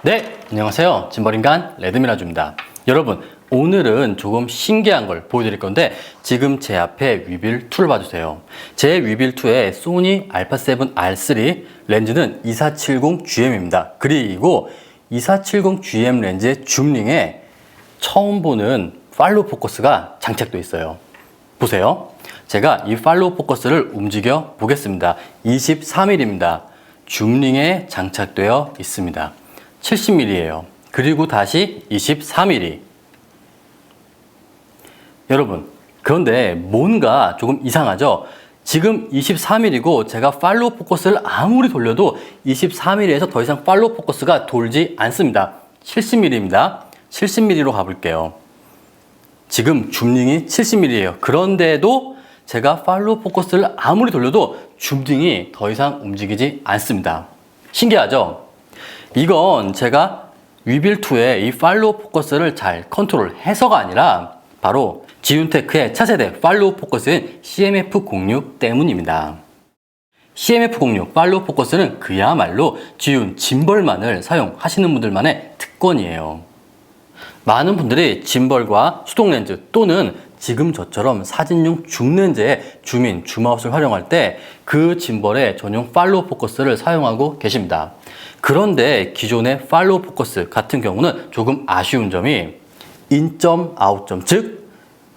네, 안녕하세요. 짐벌인간 레드미라주입니다. 여러분, 오늘은 조금 신기한 걸 보여드릴 건데 지금 제 앞에 위빌2를 봐주세요. 제 위빌2의 소니 알파7 R3 렌즈는 2470GM입니다. 그리고 2470GM 렌즈의 줌링에 처음 보는 팔로우 포커스가 장착되어 있어요. 보세요. 제가 이 팔로우 포커스를 움직여 보겠습니다. 23mm입니다. 줌링에 장착되어 있습니다. 70mm예요. 그리고 다시 23mm. 여러분, 그런데 뭔가 조금 이상하죠? 지금 23mm고 제가 팔로우 포커스를 아무리 돌려도 23mm에서 더 이상 팔로우 포커스가 돌지 않습니다. 70mm입니다. 70mm로 가볼게요. 지금 줌링이 70mm예요. 그런데도 제가 팔로우 포커스를 아무리 돌려도 줌링이 더 이상 움직이지 않습니다. 신기하죠? 이건 제가 위빌2의 이 팔로우 포커스를 잘 컨트롤해서가 아니라 바로 지윤테크의 차세대 팔로우 포커스인 CMF06 때문입니다. CMF06 팔로우 포커스는 그야말로 지윤 짐벌만을 사용하시는 분들만의 특권이에요. 많은 분들이 짐벌과 수동 렌즈 또는 지금 저처럼 사진용 줌렌즈의 줌인, 줌아웃을 활용할 때 그 짐벌의 전용 팔로우 포커스를 사용하고 계십니다. 그런데 기존의 팔로우 포커스 같은 경우는 조금 아쉬운 점이 인점, 아웃점, 즉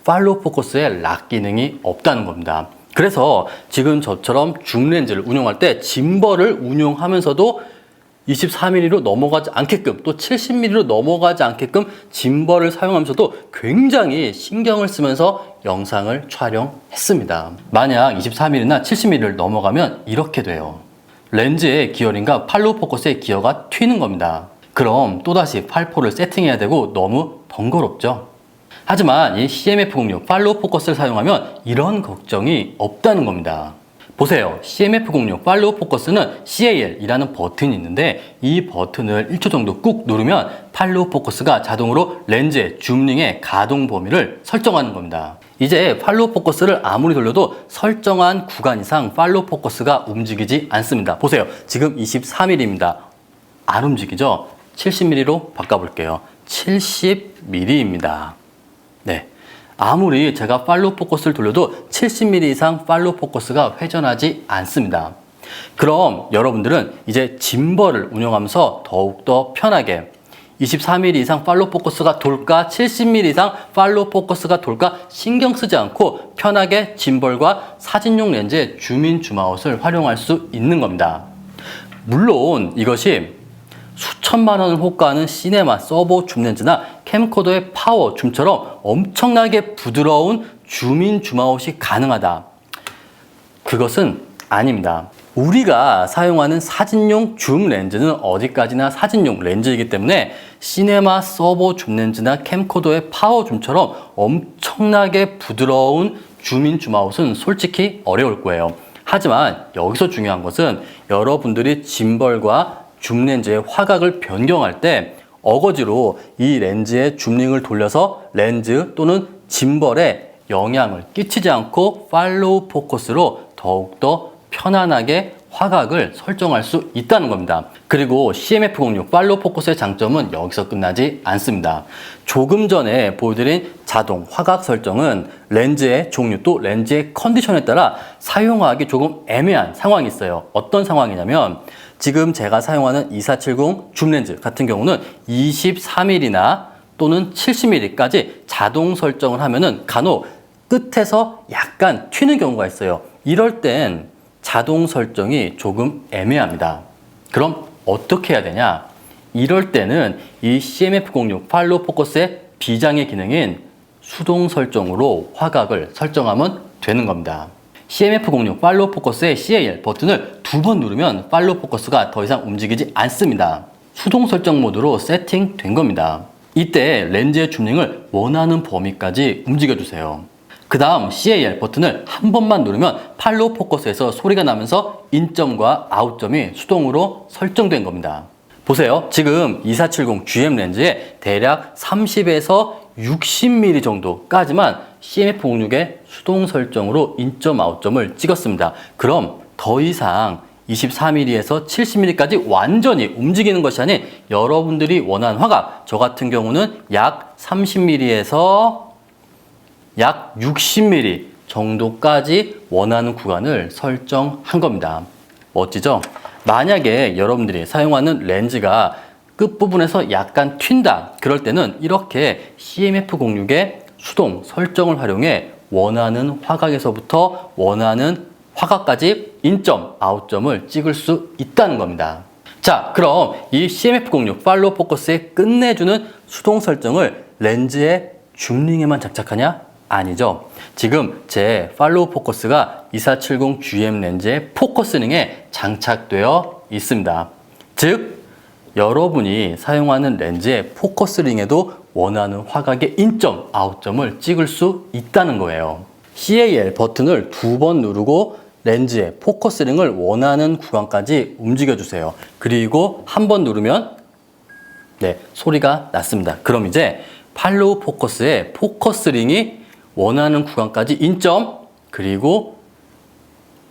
팔로우 포커스의 락 기능이 없다는 겁니다. 그래서 지금 저처럼 줌렌즈를 운용할 때 짐벌을 운용하면서도 24mm로 넘어가지 않게끔 또 70mm로 넘어가지 않게끔 짐벌을 사용하면서도 굉장히 신경을 쓰면서 영상을 촬영했습니다. 만약 24mm나 70mm를 넘어가면 이렇게 돼요. 렌즈의 기어링과 팔로우 포커스의 기어가 튀는 겁니다. 그럼 또다시 팔포를 세팅해야 되고 너무 번거롭죠. 하지만 이 CMF06 팔로우 포커스를 사용하면 이런 걱정이 없다는 겁니다. 보세요. CMF06 팔로우 포커스는 CAL이라는 버튼이 있는데 이 버튼을 1초 정도 꾹 누르면 팔로우 포커스가 자동으로 렌즈의 줌링의 가동 범위를 설정하는 겁니다. 이제 팔로우 포커스를 아무리 돌려도 설정한 구간 이상 팔로우 포커스가 움직이지 않습니다. 보세요. 지금 23mm입니다. 안 움직이죠? 70mm로 바꿔볼게요. 70mm입니다. 네. 아무리 제가 팔로우 포커스를 돌려도 70mm 이상 팔로우 포커스가 회전하지 않습니다. 그럼 여러분들은 이제 짐벌을 운영하면서 더욱더 편하게 23mm 이상 팔로우 포커스가 돌까 70mm 이상 팔로우 포커스가 돌까 신경 쓰지 않고 편하게 짐벌과 사진용 렌즈의 줌인 줌아웃을 활용할 수 있는 겁니다. 물론 이것이 수천만 원을 호가하는 시네마 서버 줌렌즈나 캠코더의 파워 줌처럼 엄청나게 부드러운 줌인 줌아웃이 가능하다. 그것은 아닙니다. 우리가 사용하는 사진용 줌 렌즈는 어디까지나 사진용 렌즈이기 때문에 시네마 서버 줌렌즈나 캠코더의 파워 줌처럼 엄청나게 부드러운 줌인 줌아웃은 솔직히 어려울 거예요. 하지만 여기서 중요한 것은 여러분들이 짐벌과 줌렌즈의 화각을 변경할 때 어거지로 이 렌즈의 줌링을 돌려서 렌즈 또는 짐벌에 영향을 끼치지 않고 팔로우 포커스로 더욱더 편안하게 화각을 설정할 수 있다는 겁니다. 그리고 CMF06 팔로우 포커스의 장점은 여기서 끝나지 않습니다. 조금 전에 보여드린 자동 화각 설정은 렌즈의 종류 또 렌즈의 컨디션에 따라 사용하기 조금 애매한 상황이 있어요. 어떤 상황이냐면 지금 제가 사용하는 2470 줌렌즈 같은 경우는 23mm나 또는 70mm까지 자동 설정을 하면은 간혹 끝에서 약간 튀는 경우가 있어요. 이럴 땐 자동 설정이 조금 애매합니다. 그럼 어떻게 해야 되냐? 이럴 때는 이 CMF06 팔로우 포커스의 비장의 기능인 수동 설정으로 화각을 설정하면 되는 겁니다. CMF06 팔로우 포커스의 CAL 버튼을 2번 누르면 팔로우 포커스가 더 이상 움직이지 않습니다. 수동 설정 모드로 세팅된 겁니다. 이때 렌즈의 줌링을 원하는 범위까지 움직여주세요. 그 다음 CAL 버튼을 한 번만 누르면 팔로우 포커스에서 소리가 나면서 인점과 아웃점이 수동으로 설정된 겁니다. 보세요. 지금 2470GM 렌즈에 대략 30에서 60mm 정도까지만 CMF06의 수동 설정으로 인점, 아웃점을 찍었습니다. 그럼 더 이상 24mm에서 70mm까지 완전히 움직이는 것이 아닌 여러분들이 원하는 화각, 저 같은 경우는 약 30mm에서 약 60mm 정도까지 원하는 구간을 설정한 겁니다. 멋지죠? 만약에 여러분들이 사용하는 렌즈가 끝부분에서 약간 튄다. 그럴 때는 이렇게 CMF06의 수동 설정을 활용해 원하는 화각에서부터 원하는 화각까지 인점, 아웃점을 찍을 수 있다는 겁니다. 자, 그럼 이 CMF06 팔로우 포커스의 끝내주는 수동 설정을 렌즈의 줌링에만 장착하냐? 아니죠. 지금 제 팔로우 포커스가 2470GM 렌즈의 포커스링에 장착되어 있습니다. 즉, 여러분이 사용하는 렌즈의 포커스링에도 원하는 화각의 인점, 아웃점을 찍을 수 있다는 거예요. CAL 버튼을 2번 누르고 렌즈의 포커스링을 원하는 구간까지 움직여주세요. 그리고 한 번 누르면 소리가 났습니다. 그럼 이제 팔로우 포커스의 포커스링이 원하는 구간까지 인점 그리고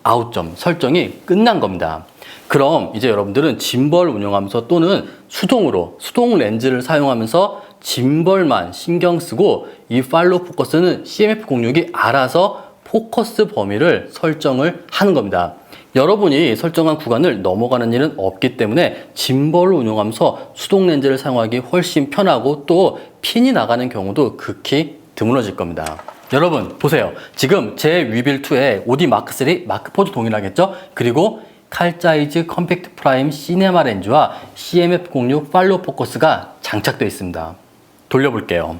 아웃점 설정이 끝난 겁니다. 그럼 이제 여러분들은 짐벌 운영하면서 또는 수동으로 수동 렌즈를 사용하면서 짐벌만 신경 쓰고 이 팔로우 포커스는 CMF06이 알아서 포커스 범위를 설정을 하는 겁니다. 여러분이 설정한 구간을 넘어가는 일은 없기 때문에 짐벌을 운용하면서 수동 렌즈를 사용하기 훨씬 편하고 또 핀이 나가는 경우도 극히 드물어질 겁니다. 여러분 보세요. 지금 제 위빌2에 OD 마크3, 마크4도 동일하겠죠? 그리고 칼자이즈 컴팩트 프라임 시네마 렌즈와 CMF06 팔로우 포커스가 장착되어 있습니다. 돌려볼게요.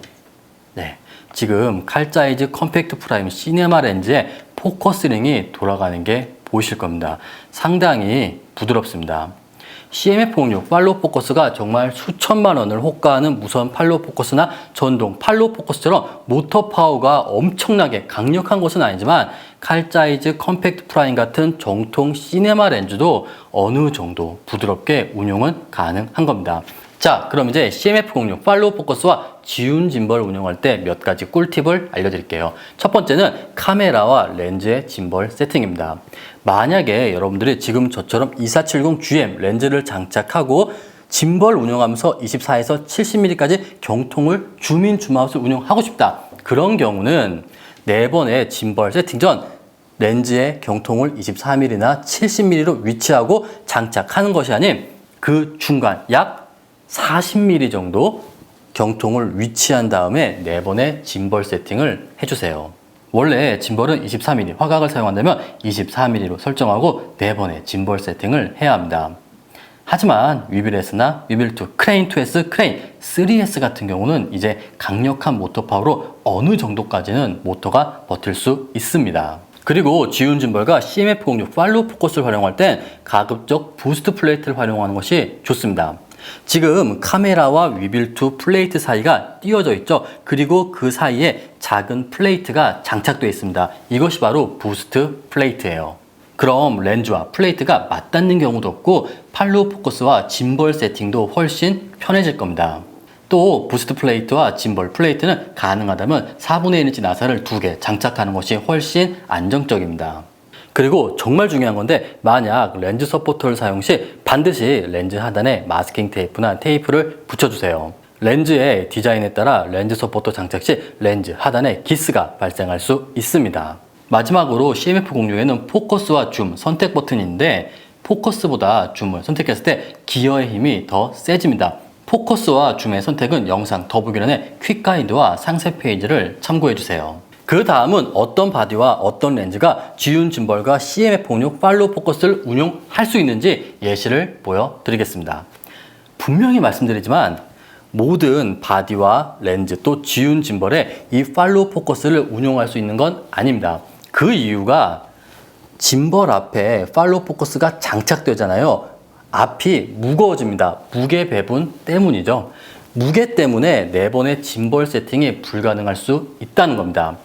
지금 칼자이즈 컴팩트 프라임 시네마 렌즈의 포커스링이 돌아가는 게 보이실 겁니다. 상당히 부드럽습니다. CMF06 팔로우 포커스가 정말 수천만 원을 호가하는 무선 팔로우 포커스나 전동 팔로우 포커스처럼 모터 파워가 엄청나게 강력한 것은 아니지만 칼자이즈 컴팩트 프라임 같은 정통 시네마 렌즈도 어느 정도 부드럽게 운용은 가능한 겁니다. 자, 그럼 이제 CMF06 팔로우 포커스와 지운 짐벌 운영할 때 몇 가지 꿀팁을 알려드릴게요. 첫 번째는 카메라와 렌즈의 짐벌 세팅입니다. 만약에 여러분들이 지금 저처럼 2470GM 렌즈를 장착하고 짐벌 운영하면서 24에서 70mm까지 경통을 줌인 줌아웃을 운영하고 싶다. 그런 경우는 4번의 짐벌 세팅 전 렌즈의 경통을 24mm나 70mm로 위치하고 장착하는 것이 아닌 그 중간 약 40mm 정도 경통을 위치한 다음에 4번의 짐벌 세팅을 해주세요. 원래 짐벌은 24mm 화각을 사용한다면 24mm로 설정하고 4번의 짐벌 세팅을 해야 합니다. 하지만 위빌S나 위빌2, 크레인2S, 크레인3S 같은 경우는 이제 강력한 모터 파워로 어느 정도까지는 모터가 버틸 수 있습니다. 그리고 지운 짐벌과 CMF06 팔로우 포커스를 활용할 땐 가급적 부스트 플레이트를 활용하는 것이 좋습니다. 지금 카메라와 위빌2 플레이트 사이가 띄워져 있죠. 그리고 그 사이에 작은 플레이트가 장착되어 있습니다. 이것이 바로 부스트 플레이트예요. 그럼 렌즈와 플레이트가 맞닿는 경우도 없고 팔로우 포커스와 짐벌 세팅도 훨씬 편해질 겁니다. 또 부스트 플레이트와 짐벌 플레이트는 가능하다면 4분의 1인치 나사를 2개 장착하는 것이 훨씬 안정적입니다. 그리고 정말 중요한 건데 만약 렌즈 서포터를 사용 시 반드시 렌즈 하단에 마스킹 테이프나 테이프를 붙여주세요. 렌즈의 디자인에 따라 렌즈 서포터 장착 시 렌즈 하단에 기스가 발생할 수 있습니다. 마지막으로 CMF06에는 포커스와 줌 선택 버튼인데 포커스보다 줌을 선택했을 때 기어의 힘이 더 세집니다. 포커스와 줌의 선택은 영상 더보기란의 퀵 가이드와 상세 페이지를 참고해주세요. 그 다음은 어떤 바디와 어떤 렌즈가 지운 짐벌과 CMF06 팔로우 포커스를 운용할 수 있는지 예시를 보여드리겠습니다. 분명히 말씀드리지만 모든 바디와 렌즈 또 지운 짐벌에 이 팔로우 포커스를 운용할 수 있는 건 아닙니다. 그 이유가 짐벌 앞에 팔로우 포커스가 장착되잖아요. 앞이 무거워집니다. 무게 배분 때문이죠. 무게 때문에 4번의 짐벌 세팅이 불가능할 수 있다는 겁니다.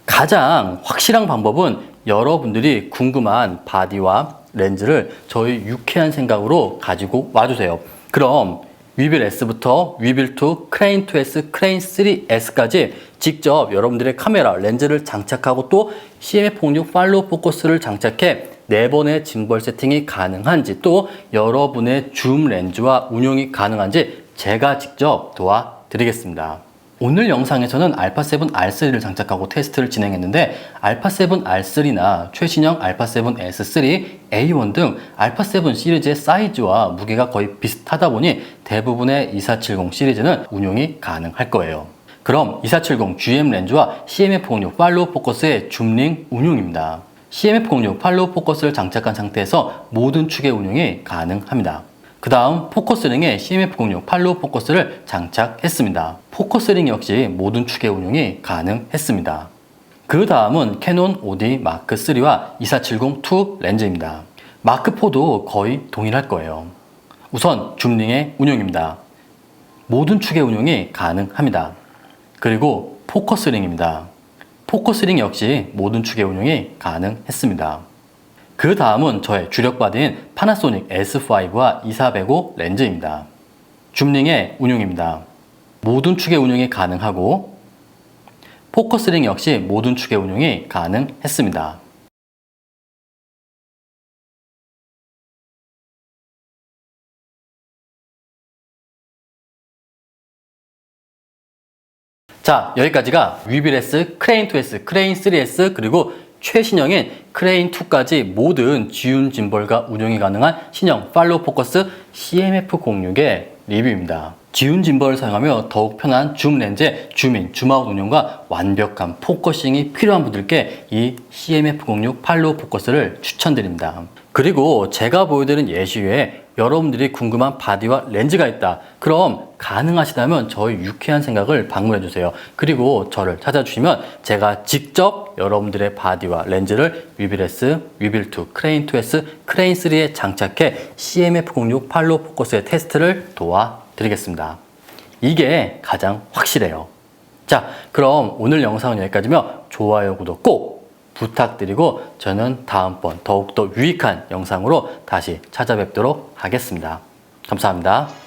가장 확실한 방법은 여러분들이 궁금한 바디와 렌즈를 저희 유쾌한 생각으로 가지고 와주세요. 그럼 위빌 S부터 위빌2, 크레인2S, 크레인3S까지 직접 여러분들의 카메라, 렌즈를 장착하고 또 CMF06 팔로우 포커스를 장착해 4번의 짐벌 세팅이 가능한지 또 여러분의 줌 렌즈와 운용이 가능한지 제가 직접 도와드리겠습니다. 오늘 영상에서는 α7R3를 장착하고 테스트를 진행했는데 α7R3나 최신형 α7S3, A1 등 α7 시리즈의 사이즈와 무게가 거의 비슷하다 보니 대부분의 2470 시리즈는 운용이 가능할 거예요. 그럼 2470 GM 렌즈와 CMF06 팔로우 포커스의 줌링 운용입니다. CMF06 팔로우 포커스를 장착한 상태에서 모든 축의 운용이 가능합니다. 그 다음 포커스링에 CMF06 팔로우 포커스를 장착했습니다. 포커스링 역시 모든 축의 운용이 가능했습니다. 그 다음은 캐논 OD 마크3와 2470-2 렌즈입니다. 마크4도 거의 동일할 거예요. 우선 줌링의 운용입니다. 모든 축의 운용이 가능합니다. 그리고 포커스링입니다. 포커스링 역시 모든 축의 운용이 가능했습니다. 그 다음은 저의 주력 바디인 파나소닉 S5와 2405 렌즈입니다. 줌링의 운용입니다. 모든 축의 운용이 가능하고 포커스링 역시 모든 축의 운용이 가능했습니다. 자, 여기까지가 위빌S, 크레인2S, 크레인3S 그리고 최신형인 크레인2까지 모든 지운 짐벌과 운용이 가능한 신형 팔로우 포커스 CMF06의 리뷰입니다. 지운 짐벌을 사용하며 더욱 편한 줌 렌즈의 줌인, 줌아웃 운용과 완벽한 포커싱이 필요한 분들께 이 CMF06 팔로우 포커스를 추천드립니다. 그리고 제가 보여드린 예시 외에 여러분들이 궁금한 바디와 렌즈가 있다. 그럼 가능하시다면 저희 유쾌한 생각을 방문해주세요. 그리고 저를 찾아주시면 제가 직접 여러분들의 바디와 렌즈를 위빌S, 위빌2, 크레인2S, 크레인3에 장착해 CMF06 팔로우 포커스의 테스트를 도와드리겠습니다. 이게 가장 확실해요. 자, 그럼 오늘 영상은 여기까지며 좋아요, 구독 꼭 부탁드리고 저는 다음번 더욱더 유익한 영상으로 다시 찾아뵙도록 하겠습니다. 감사합니다.